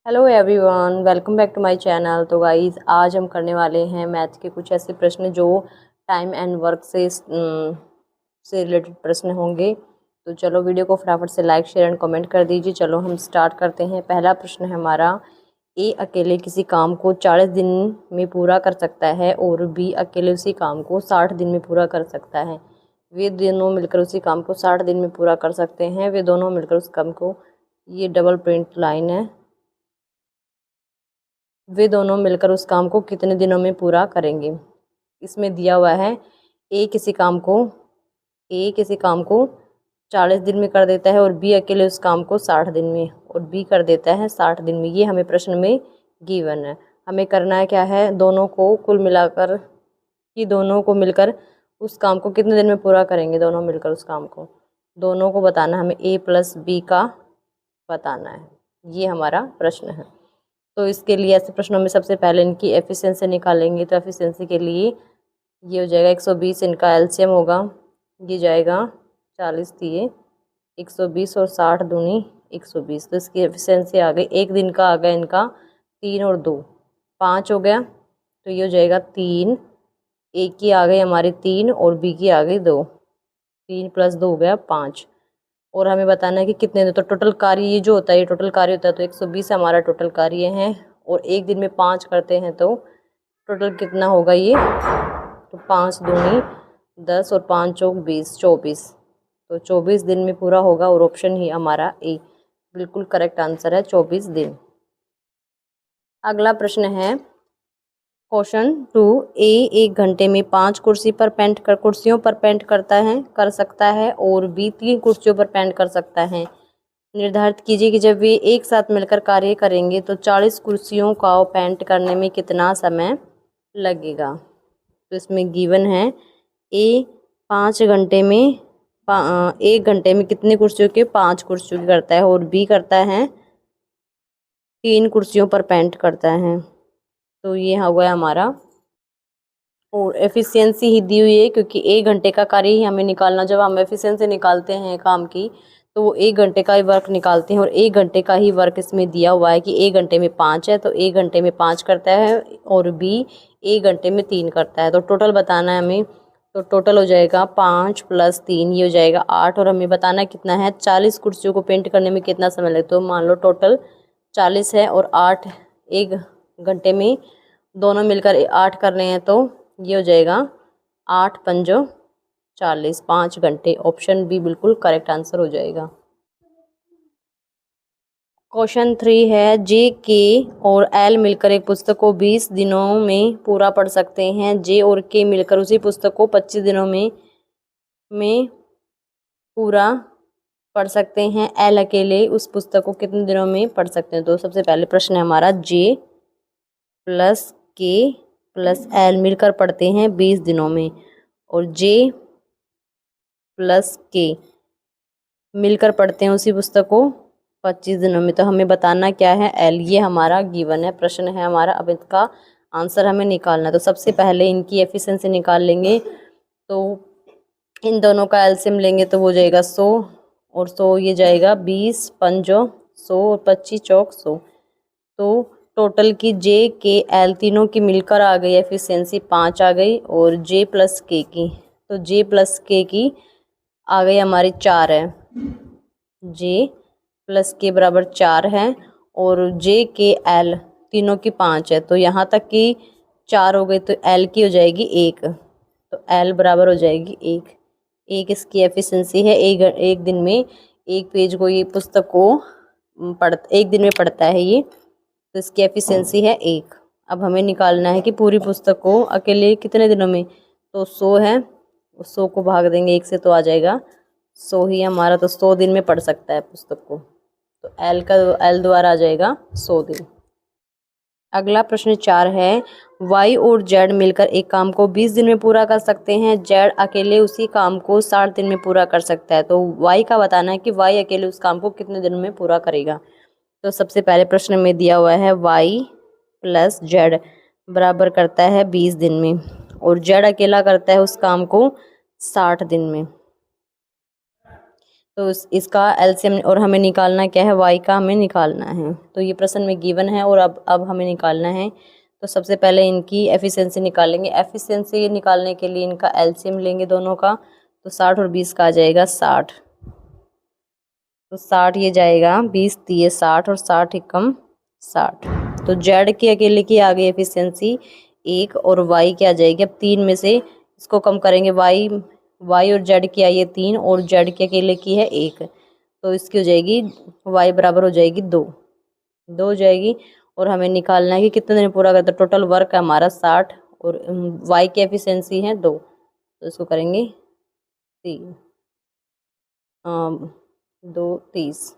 Hello everyone, welcome back to my channel. तो guys, आज हम करने वाले हैं मैथ के कुछ ऐसे प्रश्न जो टाइम एंड वर्क से रिलेटेड प्रश्न होंगे। तो चलो वीडियो को फटाफट से लाइक शेयर एंड कमेंट कर दीजिए। चलो हम स्टार्ट करते हैं। पहला प्रश्न है हमारा, ए अकेले किसी काम को 40 दिन में पूरा कर सकता है और बी अकेले उसी काम को 60 दिन में पूरा कर सकता है। वे दोनों मिलकर उसी काम को 60 दिन में पूरा कर सकते हैं। वे दोनों मिलकर उस काम को, ये डबल प्रिंट लाइन है, वे दोनों मिलकर उस काम को कितने दिनों में पूरा करेंगे। इसमें दिया हुआ है ए किसी काम को 40 दिन में कर देता है और बी अकेले उस काम को 60 दिन में, और बी कर देता है 60 दिन में। ये हमें प्रश्न में गिवन है। हमें करना है क्या है, दोनों को कुल मिलाकर कि दोनों को मिलकर उस काम को कितने दिन में पूरा करेंगे। दोनों मिलकर उस काम को, दोनों को बताना है हमें, ए प्लस बी का बताना है। ये हमारा प्रश्न है। तो इसके लिए ऐसे प्रश्नों में सबसे पहले इनकी एफिशिएंसी निकालेंगे। तो एफिशिएंसी के लिए ये हो जाएगा 120, इनका एलसीएम होगा, ये जाएगा 40 दिए 120 और 60 दूनी 120। तो इसकी एफिशिएंसी आ गई, एक दिन का आ गया इनका 3 और 2 5 हो गया। तो ये हो जाएगा 3, ए की आ गई हमारी 3 और बी की आ गई 2, 3 + 2 हो गया 5। और हमें बताना है कि कितने दिन। तो टोटल कार्य ये जो होता है, ये टोटल कार्य होता है। तो 120 हमारा टोटल कार्य है और एक दिन में 5 करते हैं तो टोटल कितना होगा ये। तो 5 दूनी 10 और 5 चौक 20, 24। तो 24 दिन में पूरा होगा और ऑप्शन ही हमारा ए बिल्कुल करेक्ट आंसर है, 24 दिन। अगला प्रश्न है क्वेश्चन 2, ए 1 घंटे में 5 कुर्सियों पर पेंट कर सकता है और बी 3 कुर्सियों पर पेंट कर सकता है। निर्धारित कीजिए कि जब वे एक साथ मिलकर कार्य करेंगे तो 40 कुर्सियों का पेंट करने में कितना समय लगेगा। तो इसमें गिवन है ए 1 घंटे में कितने कुर्सियों के, 5 कुर्सियों की करता है और बी करता है 3 कुर्सियों पर पेंट करता है। तो ये हुआ हमारा, और एफिशिएंसी ही दी हुई है क्योंकि 1 घंटे का कार्य ही हमें निकालना। जब हम एफिशिएंसी निकालते हैं काम की तो वो 1 घंटे का ही वर्क निकालते हैं और 1 घंटे का ही वर्क इसमें दिया हुआ है कि 1 घंटे में 5 है तो 1 घंटे में 5 करता है और बी 1 घंटे में 3 करता है। तो टोटल बताना है हमें। तो टोटल हो जाएगा 5 + 3, ये हो जाएगा 8। और हमें बताना कितना है, 40 कुर्सियों को पेंट करने में कितना समय लगता है। तो मान लो टोटल 40 है और 8 1 घंटे में दोनों मिलकर 8 कर रहे हैं। तो ये हो जाएगा 8 × 5 = 40, 5 घंटे। ऑप्शन बी बिल्कुल करेक्ट आंसर हो जाएगा। क्वेश्चन 3 है, जे के और एल मिलकर एक पुस्तक को 20 दिनों में पूरा पढ़ सकते हैं। जे और के मिलकर उसी पुस्तक को 25 दिनों में पूरा पढ़ सकते हैं। एल अकेले उस पुस्तक को कितने दिनों में पढ़ सकते हैं। तो सबसे पहले प्रश्न है हमारा, जे प्लस के प्लस एल मिलकर पढ़ते हैं 20 दिनों में और जे प्लस के मिलकर पढ़ते हैं उसी पुस्तक को 25 दिनों में। तो हमें बताना क्या है, एल। ये हमारा गिवन है, प्रश्न है हमारा। अब इसका आंसर हमें निकालना है। तो सबसे पहले इनकी एफिशिएंसी निकाल लेंगे। तो इन दोनों का एलसीएम लेंगे तो हो जाएगा 100 और 100, ये जाएगा 20 × 5 = 100 और 25 चौक 100। तो टोटल की जे के एल तीनों की मिलकर आ गई एफिशिएंसी 5 आ गई और जे प्लस के की, तो जे प्लस के की आ गई हमारी 4 है। जे प्लस के बराबर 4 है और जे के एल तीनों की 5 है। तो यहाँ तक की 4 हो गई तो एल की हो जाएगी 1। तो एल बराबर हो जाएगी 1 इसकी एफिशिएंसी है। एक दिन में एक पेज को, ये पुस्तक को एक दिन में पढ़ता है ये। तो इसकी एफिशिएंसी है 1। अब हमें निकालना है कि पूरी पुस्तक को अकेले कितने दिनों में। तो 100 है, 100 को भाग देंगे 1 से तो आ जाएगा 100 ही हमारा। तो 100 दिन में पढ़ सकता है पुस्तक को। तो एल द्वारा आ जाएगा 100 दिन। अगला प्रश्न 4 है, वाई और जेड मिलकर एक काम को 20 दिन में पूरा कर सकते हैं। जेड अकेले उसी काम को 60 दिन में पूरा कर सकता है। तो वाई का बताना है कि वाई अकेले उस काम को कितने दिन में पूरा करेगा। तो सबसे पहले प्रश्न में दिया हुआ है y + जेड बराबर करता है 20 दिन में और जेड अकेला करता है उस काम को 60 दिन में। तो इसका एलसीएम और हमें निकालना क्या है, y का हमें निकालना है। तो ये प्रश्न में गिवन है और अब हमें निकालना है। तो सबसे पहले इनकी एफिशिएंसी निकालेंगे। एफिशिएंसी निकालने के लिए इनका एलसीएम लेंगे दोनों का, तो 60 और 20 का आ जाएगा 60। तो 60 ये जाएगा, 20 दिए 60 और 60 एकम 60। तो जेड के अकेले की आ गई एफिशिएंसी 1 और वाई की आ जाएगी। अब 3 में से इसको कम करेंगे, वाई और जेड की आई है 3 और जेड के अकेले की है 1, तो इसकी हो जाएगी वाई बराबर हो जाएगी 2 हो जाएगी। और हमें निकालना है कि कितने दिन पूरा करता है। टोटल वर्क है हमारा 60 और वाई की एफिशिएंसी है 2, तो इसको करेंगे 3 2 30,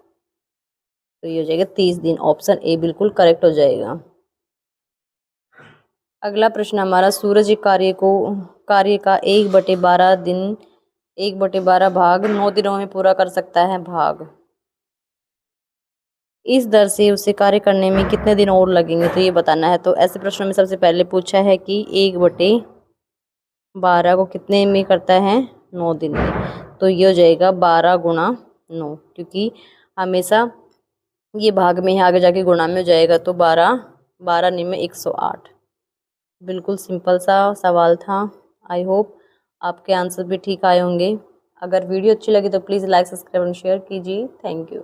तो ये हो जाएगा 30 दिन। ऑप्शन ए बिल्कुल करेक्ट हो जाएगा। अगला प्रश्न हमारा, सूरज कार्य का 1/12 भाग 9 दिनों में पूरा कर सकता है। भाग इस दर से उसे कार्य करने में कितने दिन और लगेंगे, तो ये बताना है। तो ऐसे प्रश्नों में सबसे पहले पूछा है कि 1/12 को कितने में करता है, 9 दिन में। तो ये हो जाएगा 12 गुणा 9, क्योंकि हमेशा ये भाग में है, आगे जाके गुणा में हो जाएगा। तो 12 9 में 108। बिल्कुल सिंपल सा सवाल था। आई होप आपके आंसर भी ठीक आए होंगे। अगर वीडियो अच्छी लगी तो please like subscribe and share कीजिए। Thank you.